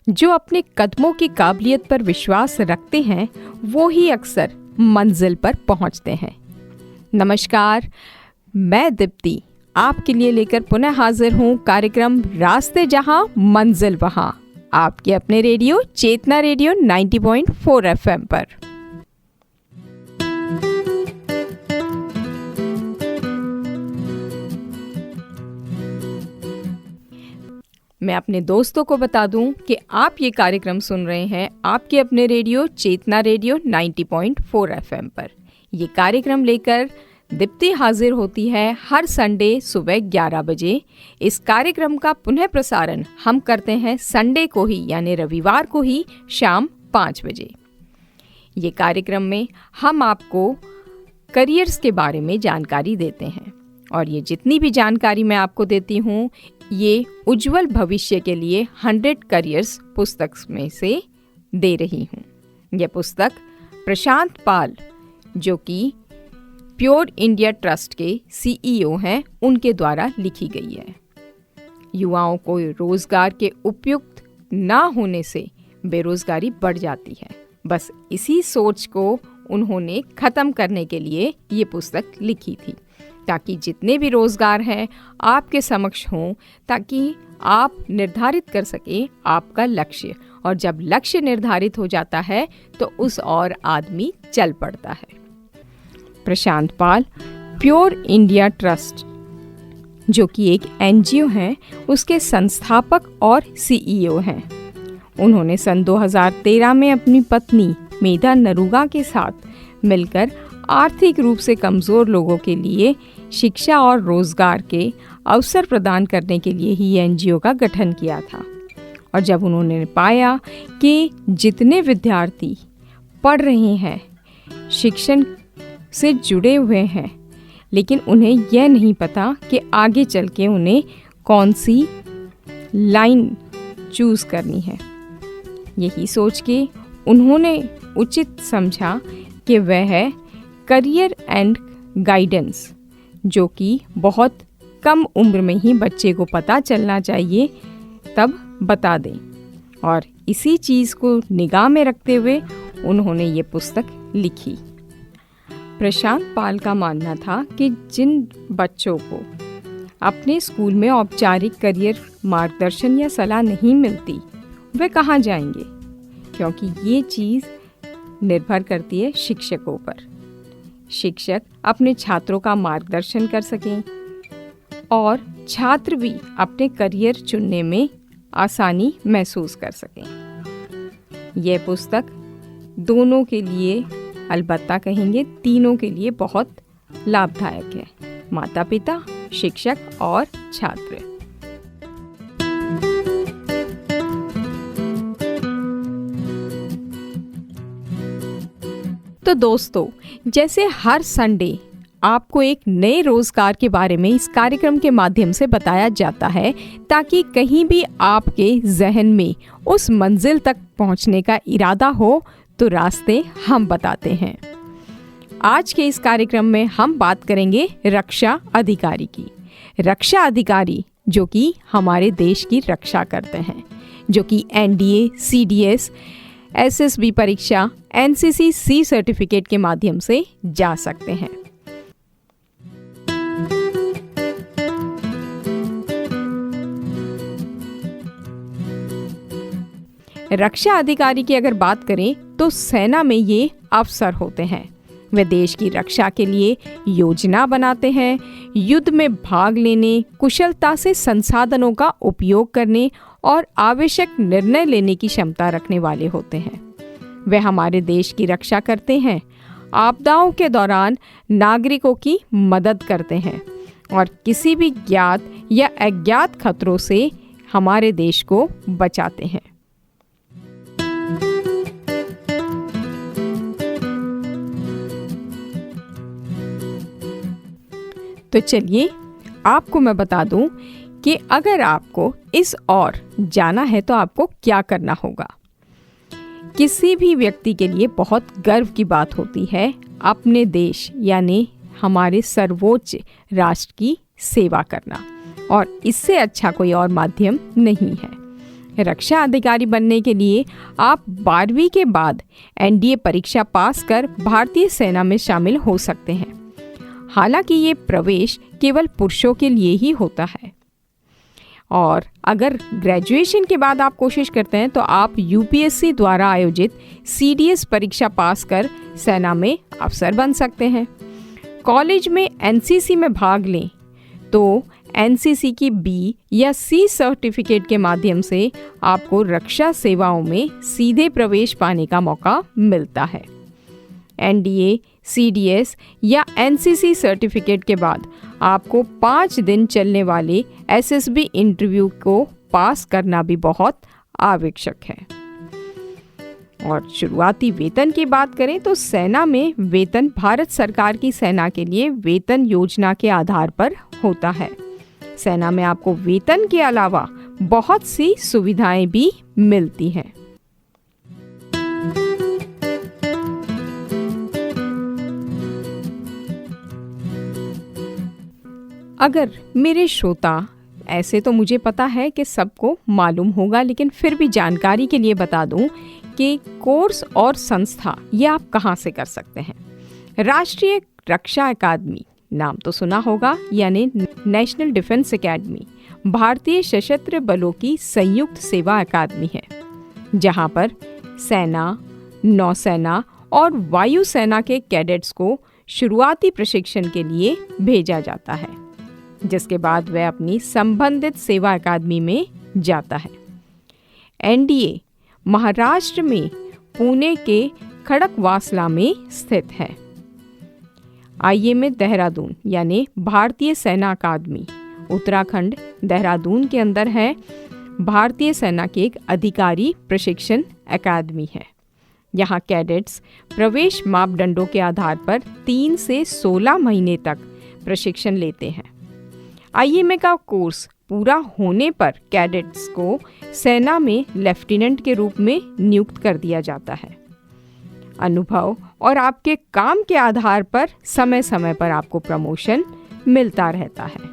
जो अपने कदमों की काबिलियत पर विश्वास रखते हैं वो ही अक्सर मंजिल पर पहुंचते हैं। नमस्कार, मैं दीप्ति आपके लिए लेकर पुनः हाजिर हूं कार्यक्रम रास्ते जहां मंजिल वहां, आपके अपने रेडियो चेतना रेडियो 90.4 FM पर। मैं अपने दोस्तों को बता दूं कि आप ये कार्यक्रम सुन रहे हैं आपके अपने रेडियो चेतना रेडियो 90.4 FM पर। ये कार्यक्रम लेकर दीप्ति हाजिर होती है हर संडे सुबह 11 बजे। इस कार्यक्रम का पुनः प्रसारण हम करते हैं संडे को ही, यानी रविवार को ही शाम 5 बजे। ये कार्यक्रम में हम आपको करियर्स के बारे में जानकारी देते हैं और ये जितनी भी जानकारी मैं आपको देती हूँ ये उज्जवल भविष्य के लिए 100 करियर्स पुस्तक में से दे रही हूँ। यह पुस्तक प्रशांत पाल, जो कि प्योर इंडिया ट्रस्ट के CEO हैं, उनके द्वारा लिखी गई है। युवाओं को रोजगार के उपयुक्त ना होने से बेरोजगारी बढ़ जाती है। बस इसी सोच को उन्होंने ख़त्म करने के लिए ये पुस्तक लिखी थी, ताकि जितने भी रोजगार हैं आपके समक्ष हों, ताकि आप निर्धारित कर सकें आपका लक्ष्य, और जब लक्ष्य निर्धारित हो जाता है तो उस और आदमी चल पड़ता है। प्रशांत पाल प्योर इंडिया ट्रस्ट, जो कि एक NGO है, उसके संस्थापक और CEO हैं। उन्होंने सन 2013 में अपनी पत्नी मेधा नरूगा के साथ मिलकर आर्थिक रूप से कमज़ोर लोगों के लिए शिक्षा और रोज़गार के अवसर प्रदान करने के लिए ही NGO का गठन किया था। और जब उन्होंने पाया कि जितने विद्यार्थी पढ़ रहे हैं, शिक्षण से जुड़े हुए हैं, लेकिन उन्हें यह नहीं पता कि आगे चल के उन्हें कौन सी लाइन चूज़ करनी है, यही सोच के उन्होंने उचित समझा कि वह है करियर एंड गाइडेंस, जो कि बहुत कम उम्र में ही बच्चे को पता चलना चाहिए, तब बता दें। और इसी चीज़ को निगाह में रखते हुए उन्होंने ये पुस्तक लिखी। प्रशांत पाल का मानना था कि जिन बच्चों को अपने स्कूल में औपचारिक करियर मार्गदर्शन या सलाह नहीं मिलती, वे कहाँ जाएंगे, क्योंकि ये चीज़ निर्भर करती है शिक्षकों पर। शिक्षक अपने छात्रों का मार्गदर्शन कर सकें और छात्र भी अपने करियर चुनने में आसानी महसूस कर सकें। यह पुस्तक दोनों के लिए, अलबत्ता कहेंगे तीनों के लिए बहुत लाभदायक है, माता पिता, शिक्षक और छात्र। तो दोस्तों, जैसे हर संडे आपको एक नए रोजगार के बारे में इस कार्यक्रम के माध्यम से बताया जाता है, ताकि कहीं भी आपके जहन में उस मंजिल तक पहुंचने का इरादा हो तो रास्ते हम बताते हैं। आज के इस कार्यक्रम में हम बात करेंगे रक्षा अधिकारी की। रक्षा अधिकारी जो कि हमारे देश की रक्षा करते हैं, जो कि NDA, CDS, SSB परीक्षा, NCC C सर्टिफिकेट के माध्यम से जा सकते हैं। रक्षा अधिकारी की अगर बात करें तो सेना में ये अफसर होते हैं। वे देश की रक्षा के लिए योजना बनाते हैं, युद्ध में भाग लेने, कुशलता से संसाधनों का उपयोग करने और आवश्यक निर्णय लेने की क्षमता रखने वाले होते हैं। वे हमारे देश की रक्षा करते हैं, आपदाओं के दौरान नागरिकों की मदद करते हैं और किसी भी ज्ञात या अज्ञात खतरों से हमारे देश को बचाते हैं। तो चलिए आपको मैं बता दूं कि अगर आपको इस और जाना है तो आपको क्या करना होगा। किसी भी व्यक्ति के लिए बहुत गर्व की बात होती है अपने देश यानी हमारे सर्वोच्च राष्ट्र की सेवा करना, और इससे अच्छा कोई और माध्यम नहीं है। रक्षा अधिकारी बनने के लिए आप 12वीं के बाद एनडीए परीक्षा पास कर भारतीय सेना में शामिल हो सकते हैं। हालांकि ये प्रवेश केवल पुरुषों के लिए ही होता है और अगर ग्रेजुएशन के बाद आप कोशिश करते हैं तो आप यूपीएससी द्वारा आयोजित सीडीएस परीक्षा पास कर सेना में अफसर बन सकते हैं। कॉलेज में एनसीसी में भाग लें तो एनसीसी की बी या सी सर्टिफिकेट के माध्यम से आपको रक्षा सेवाओं में सीधे प्रवेश पाने का मौका मिलता है। एनडीए, सीडीएस या एनसीसी सर्टिफिकेट के बाद आपको 5 दिन चलने वाले एसएसबी इंटरव्यू को पास करना भी बहुत आवश्यक है। और शुरुआती वेतन की बात करें तो सेना में वेतन भारत सरकार की सेना के लिए वेतन योजना के आधार पर होता है। सेना में आपको वेतन के अलावा बहुत सी सुविधाएं भी मिलती हैं। अगर मेरे श्रोता, ऐसे तो मुझे पता है कि सबको मालूम होगा, लेकिन फिर भी जानकारी के लिए बता दूं कि कोर्स और संस्था ये आप कहाँ से कर सकते हैं। राष्ट्रीय रक्षा अकादमी नाम तो सुना होगा, यानी नेशनल डिफेंस एकेडमी भारतीय सशस्त्र बलों की संयुक्त सेवा अकादमी है, जहां पर सेना, नौसेना और वायुसेना के कैडेट्स को शुरुआती प्रशिक्षण के लिए भेजा जाता है, जिसके बाद वह अपनी संबंधित सेवा अकादमी में जाता है। एनडीए महाराष्ट्र में पुणे के खड़कवासला में स्थित है। आईएमए देहरादून यानी भारतीय सेना अकादमी उत्तराखंड देहरादून के अंदर है। भारतीय सेना की एक अधिकारी प्रशिक्षण अकादमी है। यहाँ कैडेट्स प्रवेश मापदंडों के आधार पर 3 से 16 महीने तक प्रशिक्षण लेते हैं। आईएमए का कोर्स पूरा होने पर कैडेट्स को सेना में लेफ्टिनेंट के रूप में नियुक्त कर दिया जाता है। अनुभव और आपके काम के आधार पर समय समय पर आपको प्रमोशन मिलता रहता है।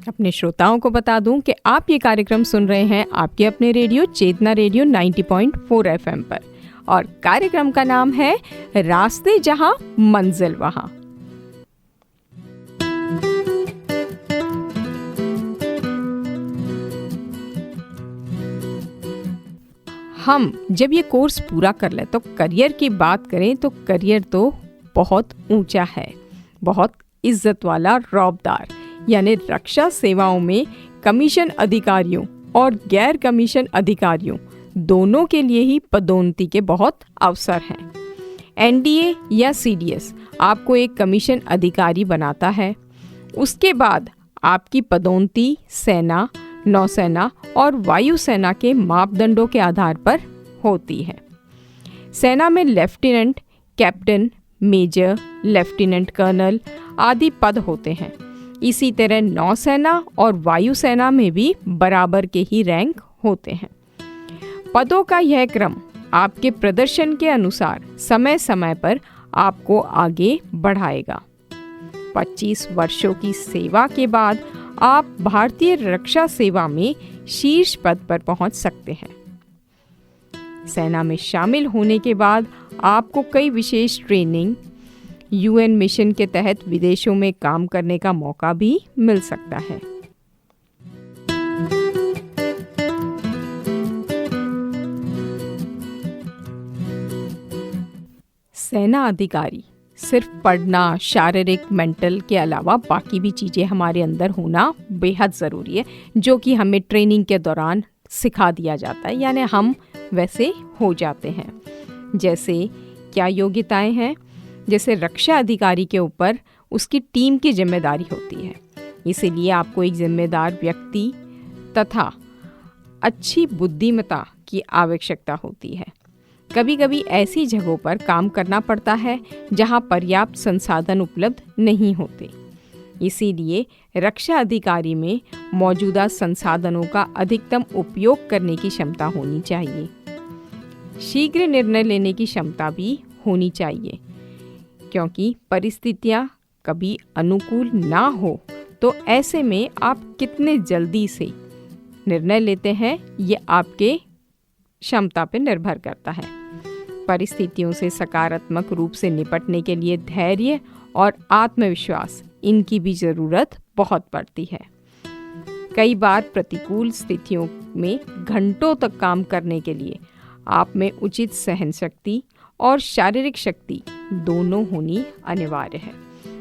अपने श्रोताओं को बता दूं कि आप ये कार्यक्रम सुन रहे हैं आपके अपने रेडियो चेतना रेडियो 90.4 एफएम पर, और कार्यक्रम का नाम है रास्ते जहां मंजिल वहां। हम जब ये कोर्स पूरा कर लें तो करियर की बात करें तो करियर तो बहुत ऊंचा है, बहुत इज्जत वाला, रौबदार, यानी रक्षा सेवाओं में कमीशन अधिकारियों और गैर कमीशन अधिकारियों दोनों के लिए ही पदोन्नति के बहुत अवसर हैं। एनडीए या सीडीएस आपको एक कमीशन अधिकारी बनाता है। उसके बाद आपकी पदोन्नति सेना, नौसेना और वायुसेना के मापदंडों के आधार पर होती है। सेना में lieutenant, captain, major, lieutenant colonel आदि पद होते हैं। इसी तरह नौसेना और वायुसेना में भी बराबर के ही रैंक होते हैं। पदों का यह क्रम आपके प्रदर्शन के अनुसार समय समय पर आपको आगे बढ़ाएगा। 25 वर्षों की सेवा के बाद आप भारतीय रक्षा सेवा में शीर्ष पद पर पहुंच सकते हैं। सेना में शामिल होने के बाद आपको कई विशेष ट्रेनिंग, यूएन मिशन के तहत विदेशों में काम करने का मौका भी मिल सकता है। सेना अधिकारी सिर्फ पढ़ना, शारीरिक, मेंटल के अलावा बाकी भी चीज़ें हमारे अंदर होना बेहद ज़रूरी है, जो कि हमें ट्रेनिंग के दौरान सिखा दिया जाता है, यानी हम वैसे हो जाते हैं। जैसे क्या योग्यताएं हैं, जैसे रक्षा अधिकारी के ऊपर उसकी टीम की जिम्मेदारी होती है, इसीलिए आपको एक जिम्मेदार व्यक्ति तथा अच्छी बुद्धिमत्ता की आवश्यकता होती है। कभी कभी ऐसी जगहों पर काम करना पड़ता है जहां पर्याप्त संसाधन उपलब्ध नहीं होते, इसीलिए रक्षा अधिकारी में मौजूदा संसाधनों का अधिकतम उपयोग करने की क्षमता होनी चाहिए। शीघ्र निर्णय लेने की क्षमता भी होनी चाहिए। क्योंकि परिस्थितियाँ कभी अनुकूल ना हो तो ऐसे में आप कितने जल्दी से निर्णय लेते हैं ये आपके क्षमता पर निर्भर करता है। परिस्थितियों से सकारात्मक रूप से निपटने के लिए धैर्य और आत्मविश्वास इनकी भी ज़रूरत बहुत पड़ती है। कई बार प्रतिकूल स्थितियों में घंटों तक काम करने के लिए आप में उचित सहन शक्ति और शारीरिक शक्ति दोनों होनी अनिवार्य है।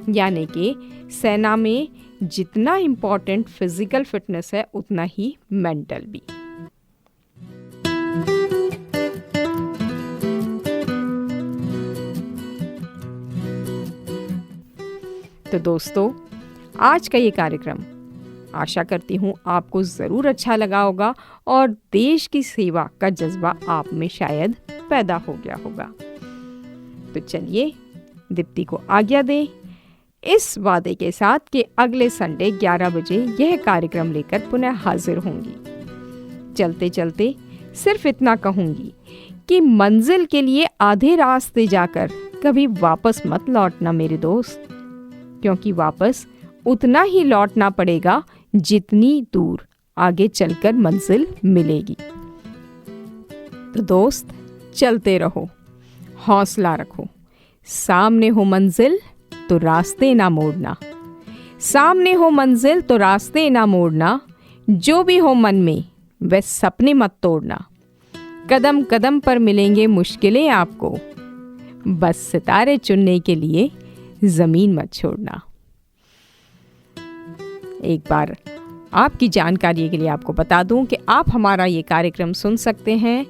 यानी कि सेना में जितना इम्पोर्टेंट फिजिकल फिटनेस है उतना ही मेंटल भी। तो दोस्तों, आज का ये कार्यक्रम आशा करती हूँ आपको ज़रूर अच्छा लगा होगा और देश की सेवा का जज्बा आप में शायद पैदा हो गया होगा। तो चलिए दीप्ति को आज्ञा दें इस वादे के साथ कि अगले संडे 11 बजे यह कार्यक्रम लेकर पुनः हाजिर होंगी। चलते चलते सिर्फ इतना कहूँगी कि मंजिल के लिए आधे रास्ते जाकर कभी वापस मत लौटना मेरे दोस्त, क्योंकि वापस उतना ही लौटना पड़ेगा जितनी दूर आगे चलकर मंजिल मिलेगी। तो दोस्त, चलते रहो, हौसला रखो। सामने हो मंजिल तो रास्ते ना मोड़ना, सामने हो मंजिल तो रास्ते ना मोड़ना। जो भी हो मन में वह सपने मत तोड़ना। कदम कदम पर मिलेंगे मुश्किलें आपको, बस सितारे चुनने के लिए ज़मीन मत छोड़ना। एक बार आपकी जानकारी के लिए आपको बता दूं कि आप हमारा ये कार्यक्रम सुन सकते हैं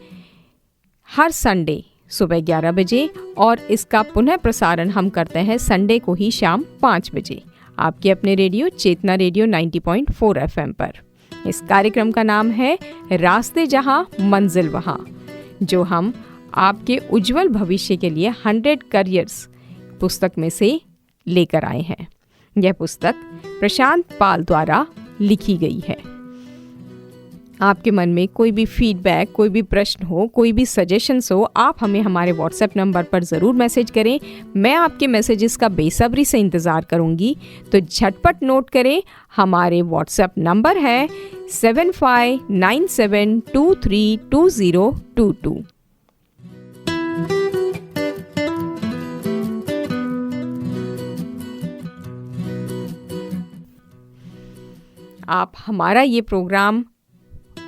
हर संडे सुबह 11 बजे और इसका पुनः प्रसारण हम करते हैं संडे को ही शाम 5 बजे आपके अपने रेडियो चेतना रेडियो 90.4 FM पर। इस कार्यक्रम का नाम है रास्ते जहां मंजिल वहां, जो हम आपके उज्जवल भविष्य के लिए 100 करियर्स पुस्तक में से लेकर आए हैं। यह पुस्तक प्रशांत पाल द्वारा लिखी गई है। आपके मन में कोई भी फीडबैक, कोई भी प्रश्न हो, कोई भी सजेशंस हो, आप हमें हमारे व्हाट्सएप नंबर पर ज़रूर मैसेज करें। मैं आपके मैसेजेस का बेसब्री से इंतज़ार करूंगी। तो झटपट नोट करें, हमारे व्हाट्सएप नंबर है 7597232022। आप हमारा ये प्रोग्राम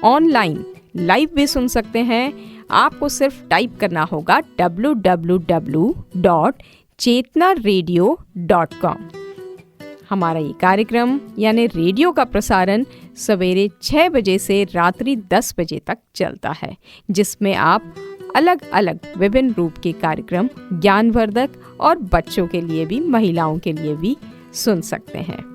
ऑनलाइन लाइव भी सुन सकते हैं। आपको सिर्फ टाइप करना होगा www.chetnaradio.com। हमारा ये कार्यक्रम यानी रेडियो का प्रसारण सवेरे 6 बजे से रात्रि 10 बजे तक चलता है, जिसमें आप अलग अलग विभिन्न रूप के कार्यक्रम ज्ञानवर्धक और बच्चों के लिए भी, महिलाओं के लिए भी सुन सकते हैं।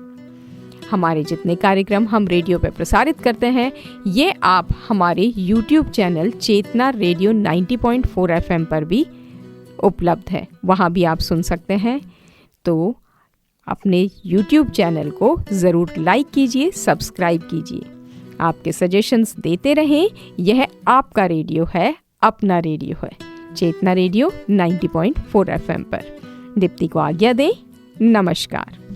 हमारे जितने कार्यक्रम हम रेडियो पर प्रसारित करते हैं ये आप हमारे YouTube चैनल चेतना रेडियो 90.4 FM पर भी उपलब्ध है, वहाँ भी आप सुन सकते हैं। तो अपने YouTube चैनल को ज़रूर लाइक कीजिए, सब्सक्राइब कीजिए। आपके सजेशंस देते रहें। यह आपका रेडियो है, अपना रेडियो है, चेतना रेडियो 90.4 FM पर। दीप्ति को आज्ञा दें। नमस्कार।